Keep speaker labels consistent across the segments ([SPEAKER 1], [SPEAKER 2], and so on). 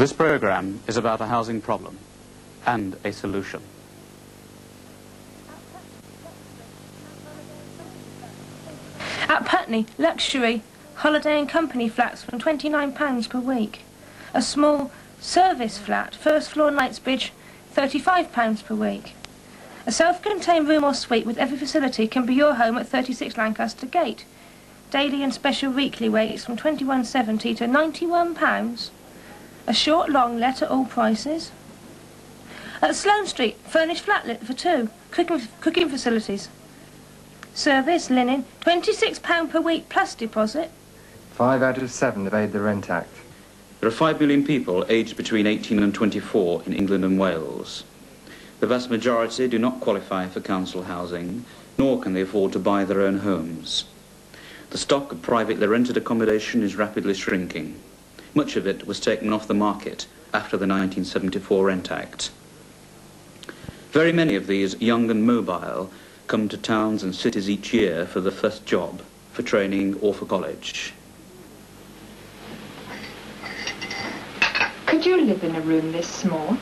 [SPEAKER 1] This programme is about a housing problem and a solution.
[SPEAKER 2] At Putney, luxury holiday and company flats from £29 per week. A small service flat, first floor Knightsbridge, £35 per week. A self-contained room or suite with every facility can be your home at 36 Lancaster Gate. Daily and special weekly rates from £21.70 to £91. A short, long let at all prices. At Sloane Street, furnished flatlet for two. Cooking facilities. Service, linen, £26 per week plus deposit.
[SPEAKER 3] 5 out of 7 evade the Rent Act.
[SPEAKER 1] There are 5 million people aged between 18 and 24 in England and Wales. The vast majority do not qualify for council housing, nor can they afford to buy their own homes. The stock of privately rented accommodation is rapidly shrinking. Much of it was taken off the market after the 1974 Rent Act. Very many of these, young and mobile, come to towns and cities each year for the first job, for training or for college.
[SPEAKER 4] Could you live in a room this small?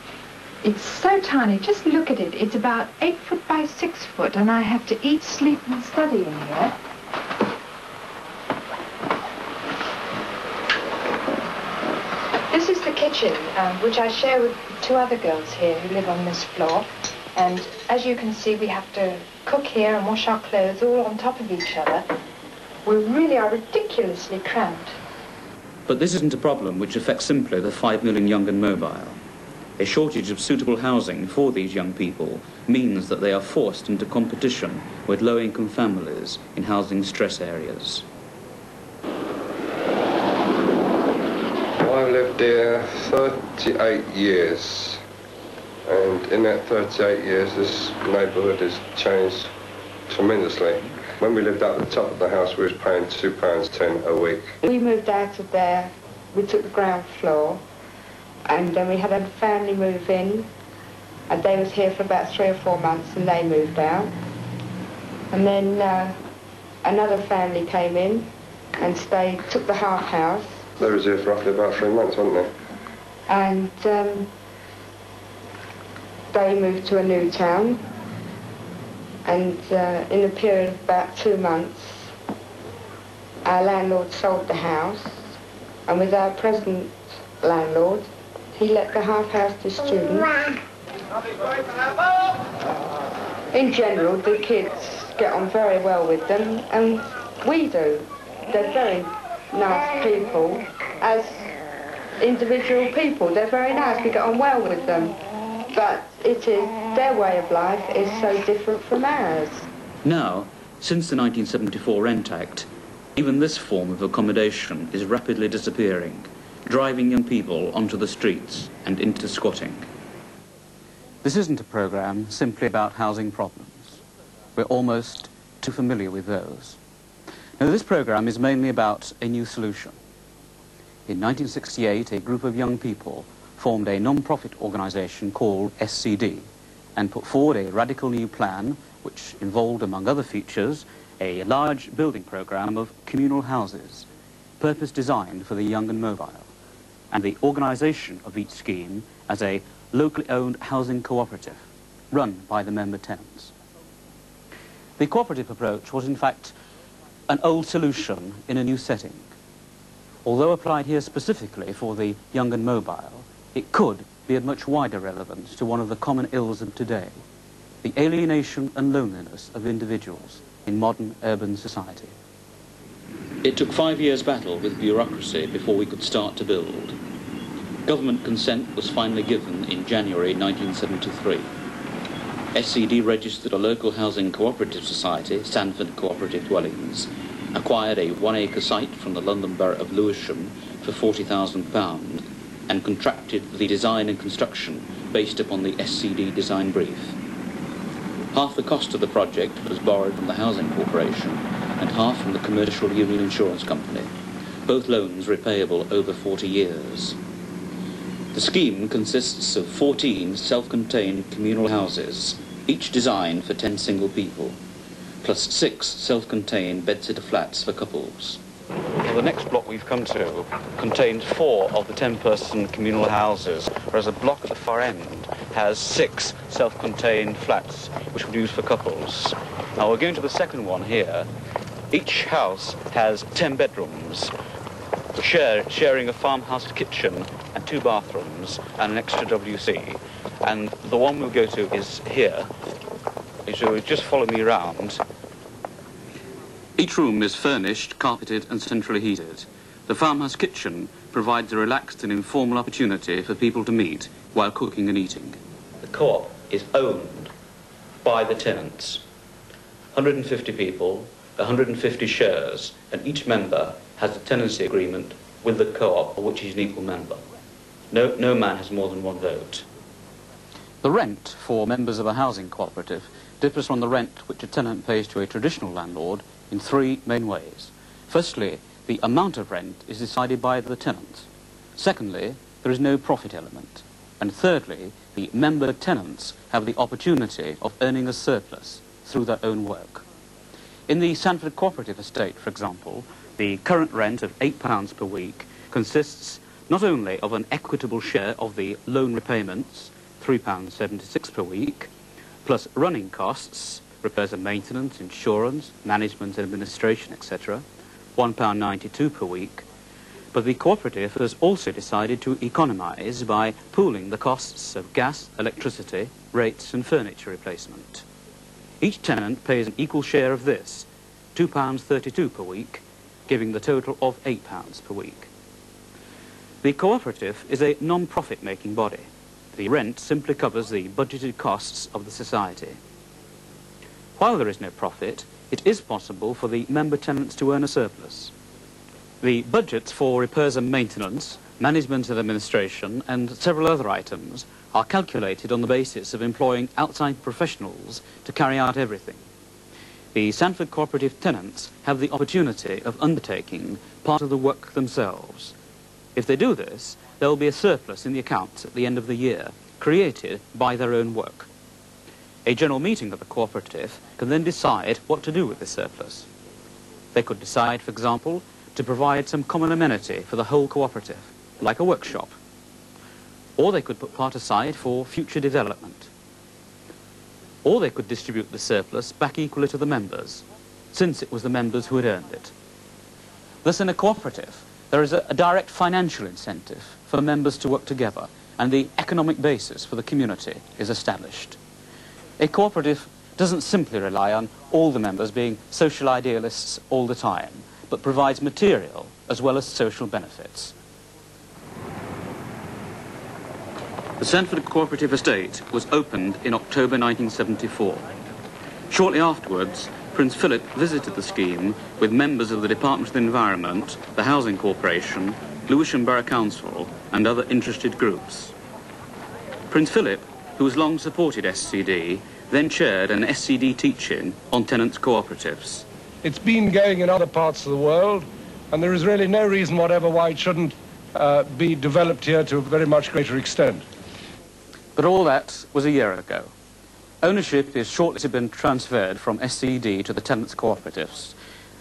[SPEAKER 4] It's so tiny, just look at it. It's about 8 foot by 6 foot, and I have to eat, sleep and study in here. This is the kitchen, which I share with 2 other girls here who live on this floor. And as you can see, we have to cook here and wash our clothes all on top of each other. We really are ridiculously cramped.
[SPEAKER 1] But this isn't a problem which affects simply the 5 million young and mobile. A shortage of suitable housing for these young people means that they are forced into competition with low-income families in housing stress areas.
[SPEAKER 5] I've lived here 38 years, and in that 38 years this neighbourhood has changed tremendously. When we lived up the top of the house, we was paying £2.10 a week.
[SPEAKER 6] We moved out of there, we took the ground floor, and then we had a family move in, and they was here for about 3 or 4 months, and they moved out. And then another family came in and stayed, took the half house.
[SPEAKER 5] They was here for roughly about 3 months, wasn't they?
[SPEAKER 6] And they moved to a new town. And in a period of about 2 months, our landlord sold the house, and with our present landlord, he let the half house to students. In general, the kids get on very well with them, and we do. They're very nice people. As individual people, they're very nice. We get on well with them. But their way of life is so different from ours.
[SPEAKER 1] Now, since the 1974 Rent Act, even this form of accommodation is rapidly disappearing, driving young people onto the streets and into squatting. This isn't a programme simply about housing problems. We're almost too familiar with those. Now, this programme is mainly about a new solution. In 1968, a group of young people formed a non-profit organisation called SCD and put forward a radical new plan which involved, among other features, a large building programme of communal houses, purpose designed for the young and mobile, and the organisation of each scheme as a locally owned housing cooperative run by the member tenants. The cooperative approach was in fact an old solution in a new setting. Although applied here specifically for the young and mobile, it could be of much wider relevance to one of the common ills of today, the alienation and loneliness of individuals in modern urban society. It took 5 years' battle with bureaucracy before we could start to build. Government consent was finally given in January 1973. SCD registered a local housing cooperative society, Sanford Co-operative Dwellings, acquired a 1-acre site from the London Borough of Lewisham for £40,000 and contracted the design and construction based upon the SCD design brief. Half the cost of the project was borrowed from the Housing Corporation and half from the Commercial Union Insurance Company, both loans repayable over 40 years. The scheme consists of 14 self-contained communal houses, each designed for 10 single people, plus 6 self-contained bedsitter flats for couples. example, the next block we've come to contains 4 of the 10-person communal houses, whereas a block at the far end has 6 self-contained flats, which would be used for couples. Now, we're going to the second one here. Each house has 10 bedrooms, sharing a farmhouse kitchen and 2 bathrooms and an extra WC. And the one we'll go to is here. So just follow me around. Each room is furnished, carpeted and centrally heated. The farmhouse kitchen provides a relaxed and informal opportunity for people to meet while cooking and eating. The co-op is owned by the tenants. 150 people, 150 shares, and each member has a tenancy agreement with the co-op of which he's an equal member. No man has more than 1 vote. The rent for members of a housing cooperative differs from the rent which a tenant pays to a traditional landlord in 3 main ways. Firstly, the amount of rent is decided by the tenant. Secondly, there is no profit element. And thirdly, the member tenants have the opportunity of earning a surplus through their own work. In the Sanford Cooperative estate, for example, the current rent of £8 per week consists not only of an equitable share of the loan repayments, £3.76 per week, plus running costs, repairs and maintenance, insurance, management and administration, etc., £1.92 per week. But the cooperative has also decided to economise by pooling the costs of gas, electricity, rates and furniture replacement. Each tenant pays an equal share of this, £2.32 per week, giving the total of £8 per week. The cooperative is a non-profit making body. The rent simply covers the budgeted costs of the society. While there is no profit, it is possible for the member tenants to earn a surplus. The budgets for repairs and maintenance, management and administration, and several other items are calculated on the basis of employing outside professionals to carry out everything. The Sanford Cooperative tenants have the opportunity of undertaking part of the work themselves. If they do this, there will be a surplus in the accounts at the end of the year, created by their own work. A general meeting of the cooperative can then decide what to do with this surplus. They could decide, for example, to provide some common amenity for the whole cooperative, like a workshop. Or they could put part aside for future development. Or they could distribute the surplus back equally to the members, since it was the members who had earned it. Thus, in a cooperative, there is a direct financial incentive for members to work together, and the economic basis for the community is established. A cooperative doesn't simply rely on all the members being social idealists all the time, but provides material as well as social benefits. The Sanford Cooperative Estate was opened in October 1974. Shortly afterwards, Prince Philip visited the scheme with members of the Department of the Environment, the Housing Corporation, Lewisham Borough Council and other interested groups. Prince Philip, who has long supported SCD, then chaired an SCD teach-in on tenants' cooperatives.
[SPEAKER 7] It's been going in other parts of the world, and there is really no reason whatever why it shouldn't be developed here to a very much greater extent.
[SPEAKER 1] But all that was a year ago. Ownership is shortly to be transferred from SCD to the tenants' cooperatives.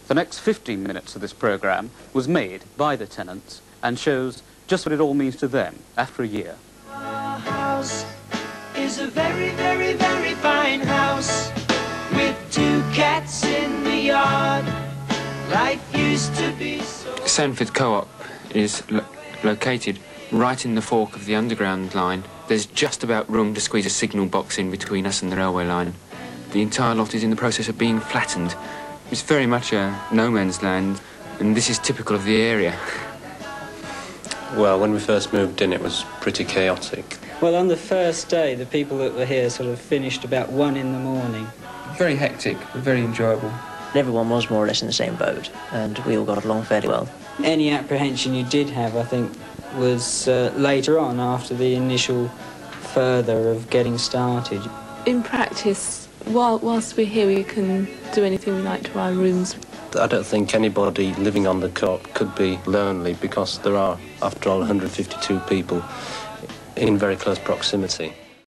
[SPEAKER 1] The next 15 minutes of this programme was made by the tenants and shows just what it all means to them after a year.
[SPEAKER 8] Our house is a very, very, very fine house with 2 cats in the yard. Life used to be so...
[SPEAKER 9] Sanford Co-op is located right in the fork of the underground line. There's just about room to squeeze a signal box in between us and the railway line. The entire lot is in the process of being flattened. It's very much a no man's land, and this is typical of the area.
[SPEAKER 10] Well, when we first moved in, it was pretty chaotic.
[SPEAKER 11] Well, on the first day, the people that were here sort of finished about 1 in the morning.
[SPEAKER 9] Very hectic, but very enjoyable.
[SPEAKER 12] Everyone was more or less in the same boat, and we all got along fairly well.
[SPEAKER 11] Any apprehension you did have, I think, was later on, after the initial further of getting started.
[SPEAKER 13] In practice, whilst we're here, we can do anything we like to our rooms.
[SPEAKER 10] I don't think anybody living on the co-op could be lonely, because there are, after all, 152 people in very close proximity.